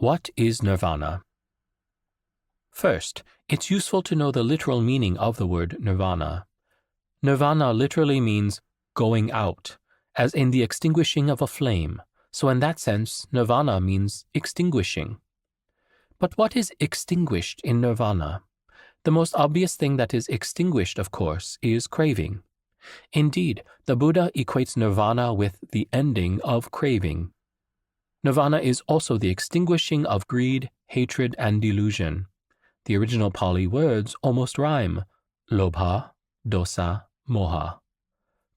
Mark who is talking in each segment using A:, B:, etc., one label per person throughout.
A: What is nirvana? First, it's useful to know the literal meaning of the word nirvana. Nirvana literally means going out, as in the extinguishing of a flame, so in that sense, nirvana means extinguishing. But what is extinguished in nirvana? The most obvious thing that is extinguished, of course, is craving. Indeed, the Buddha equates nirvana with the ending of craving. Nirvana is also the extinguishing of greed, hatred, and delusion. The original Pali words almost rhyme: lobha, dosa, moha,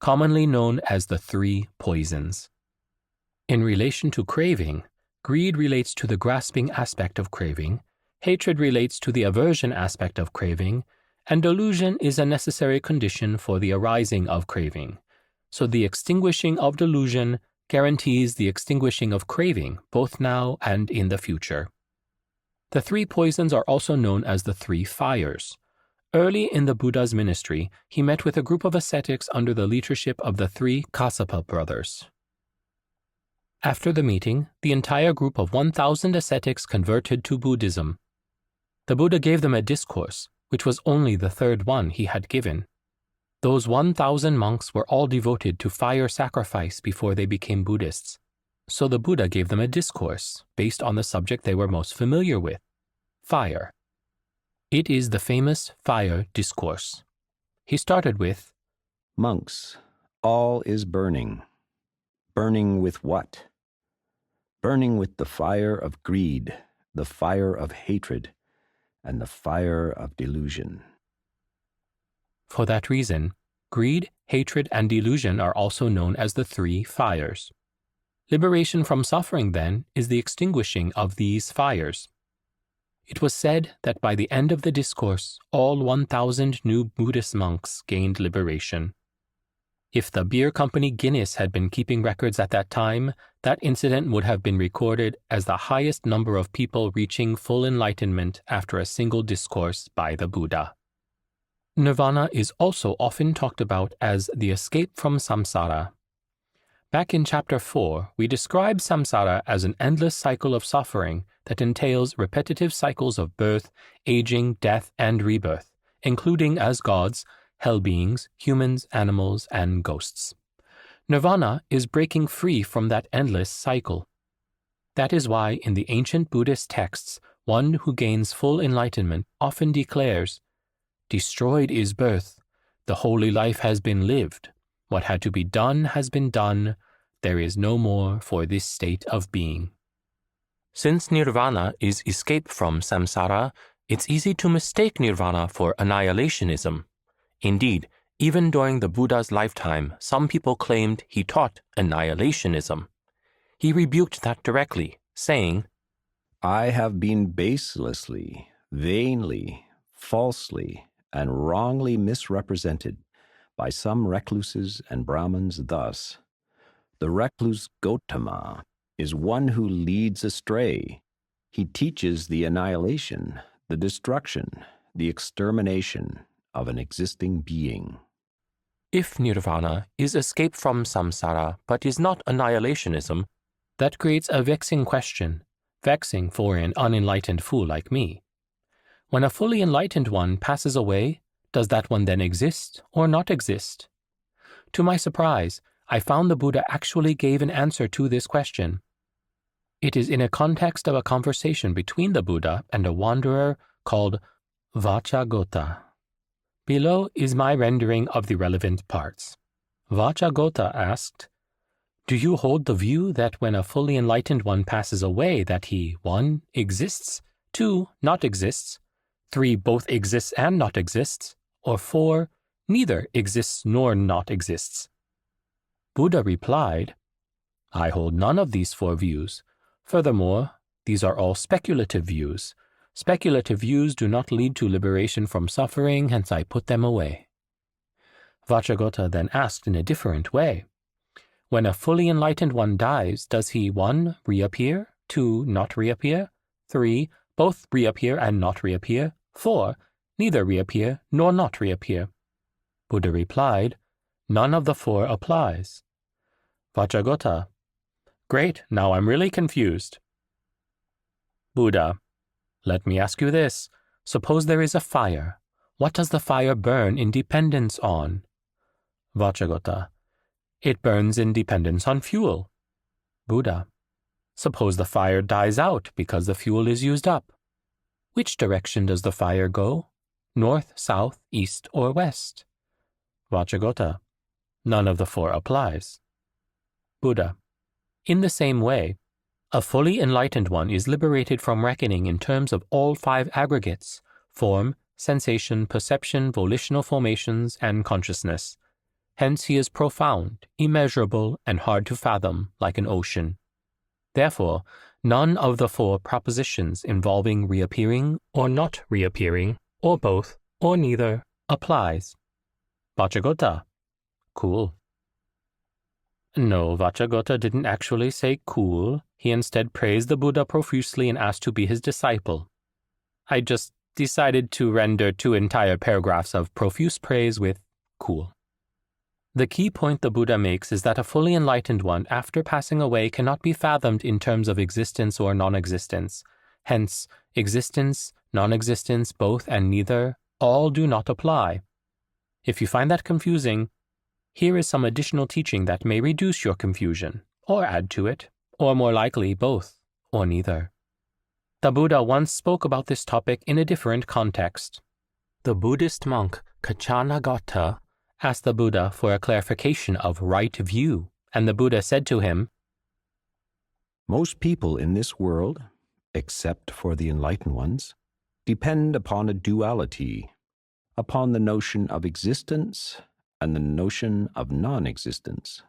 A: commonly known as the three poisons. In relation to craving, greed relates to the grasping aspect of craving, hatred relates to the aversion aspect of craving, and delusion is a necessary condition for the arising of craving. So the extinguishing of delusion guarantees the extinguishing of craving, both now and in the future. The three poisons are also known as the three fires. Early in the Buddha's ministry, he met with a group of ascetics under the leadership of the three Kassapa brothers. After the meeting, the entire group of 1,000 ascetics converted to Buddhism. The Buddha gave them a discourse, which was only the third one he had given. Those 1,000 monks were all devoted to fire sacrifice before they became Buddhists. So the Buddha gave them a discourse based on the subject they were most familiar with: fire. It is the famous fire discourse. He started with,
B: "Monks, all is burning. Burning with what? Burning with the fire of greed, the fire of hatred, and the fire of delusion."
A: For that reason, greed, hatred, and delusion are also known as the three fires. Liberation from suffering, then, is the extinguishing of these fires. It was said that by the end of the discourse, all 1,000 new Buddhist monks gained liberation. If the beer company Guinness had been keeping records at that time, that incident would have been recorded as the highest number of people reaching full enlightenment after a single discourse by the Buddha. Nirvana is also often talked about as the escape from samsara. Back in Chapter 4, we describe samsara as an endless cycle of suffering that entails repetitive cycles of birth, aging, death, and rebirth, including as gods, hell beings, humans, animals, and ghosts. Nirvana is breaking free from that endless cycle. That is why in the ancient Buddhist texts, one who gains full enlightenment often declares, "Destroyed is birth. The holy life has been lived. What had to be done has been done. There is no more for this state of being." Since nirvana is escape from samsara, it's easy to mistake nirvana for annihilationism. Indeed, even during the Buddha's lifetime, some people claimed he taught annihilationism. He rebuked that directly, saying,
B: "I have been baselessly, vainly, falsely, and wrongly misrepresented by some recluses and Brahmins thus: the recluse Gautama is one who leads astray. He teaches the annihilation, the destruction, the extermination of an existing being."
A: If nirvana is escape from samsara but is not annihilationism, that creates a vexing question, vexing for an unenlightened fool like me. When a fully enlightened one passes away, does that one then exist or not exist? To my surprise, I found the Buddha actually gave an answer to this question. It is in a context of a conversation between the Buddha and a wanderer called Vacchagotta. Below is my rendering of the relevant parts. Vacchagotta asked, "Do you hold the view that when a fully enlightened one passes away that he 1. exists, 2. not exists, 3. both exists and not exists, or 4. neither exists nor not exists?" Buddha replied, "I hold none of these 4 views. Furthermore, these are all speculative views. Speculative views do not lead to liberation from suffering, hence I put them away." Vacchagotta then asked in a different way, "When a fully enlightened one dies, does he 1. reappear, 2. not reappear, 3. both reappear and not reappear, 4. neither reappear nor not reappear?" Buddha replied, "None of the 4 applies." Vacchagotta: "Great, now I'm really confused." Buddha, let me ask you this. Suppose there is a fire. What does the fire burn in dependence on? Vacchagotta, it burns in dependence on fuel. Buddha, suppose the fire dies out because the fuel is used up. Which direction does the fire go? North, south, east, or west? Vacchagotta, none of the four applies. Buddha, in the same way, a fully enlightened one is liberated from reckoning in terms of all five aggregates: form, sensation, perception, volitional formations, and consciousness. Hence he is profound, immeasurable, and hard to fathom, like an ocean. Therefore, none of the four propositions involving reappearing or not reappearing, or both, or neither, applies. Vacchagotta, cool. No, Vacchagotta didn't actually say cool. He instead praised the Buddha profusely and asked to be his disciple. I just decided to render 2 entire paragraphs of profuse praise with cool. The key point the Buddha makes is that a fully enlightened one, after passing away, cannot be fathomed in terms of existence or non-existence. Hence, existence, non-existence, both and neither, all do not apply. If you find that confusing, here is some additional teaching that may reduce your confusion, or add to it, or more likely both, or neither. The Buddha once spoke about this topic in a different context. The Buddhist monk Kachanagatta asked the Buddha for a clarification of right view, and the Buddha said to him,
B: Most people in this world, except for the enlightened ones, depend upon a duality, upon the notion of existence and the notion of non-existence.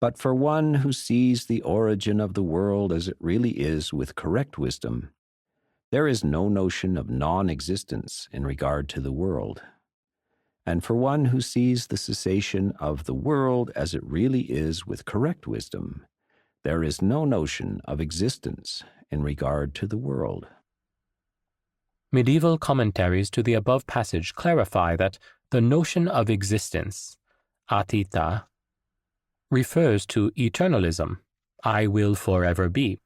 B: But for one who sees the origin of the world as it really is with correct wisdom, there is no notion of non-existence in regard to the world. And for one who sees the cessation of the world as it really is with correct wisdom, there is no notion of existence in regard to the world.
A: Medieval commentaries to the above passage clarify that the notion of existence, atita, refers to eternalism, I will forever be,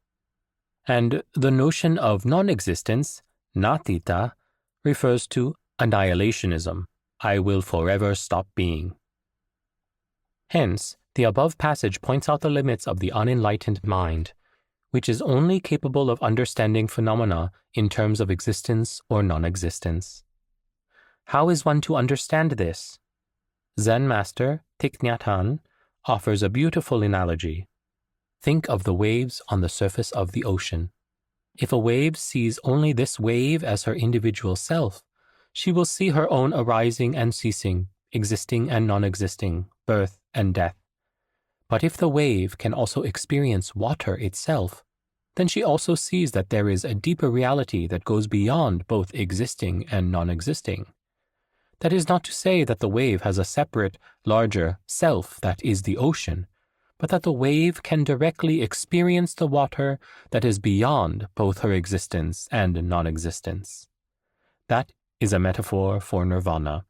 A: and the notion of non-existence, natita, refers to annihilationism, I will forever stop being. Hence, the above passage points out the limits of the unenlightened mind, which is only capable of understanding phenomena in terms of existence or non-existence. How is one to understand this? Zen master Thich Nhat Hanh offers a beautiful analogy. Think of the waves on the surface of the ocean. If a wave sees only this wave as her individual self, she will see her own arising and ceasing, existing and non-existing, birth and death. But if the wave can also experience water itself, then she also sees that there is a deeper reality that goes beyond both existing and non-existing. That is not to say that the wave has a separate, larger self that is the ocean, but that the wave can directly experience the water that is beyond both her existence and non-existence. That is a metaphor for nirvana.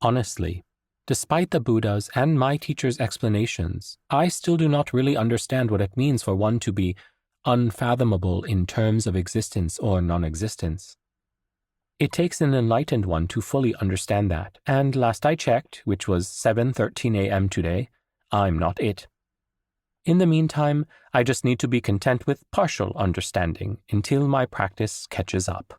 A: Honestly, despite the Buddha's and my teacher's explanations, I still do not really understand what it means for one to be unfathomable in terms of existence or non-existence. It takes an enlightened one to fully understand that, and last I checked, which was 7:13 a.m. today, I'm not it. In the meantime, I just need to be content with partial understanding until my practice catches up.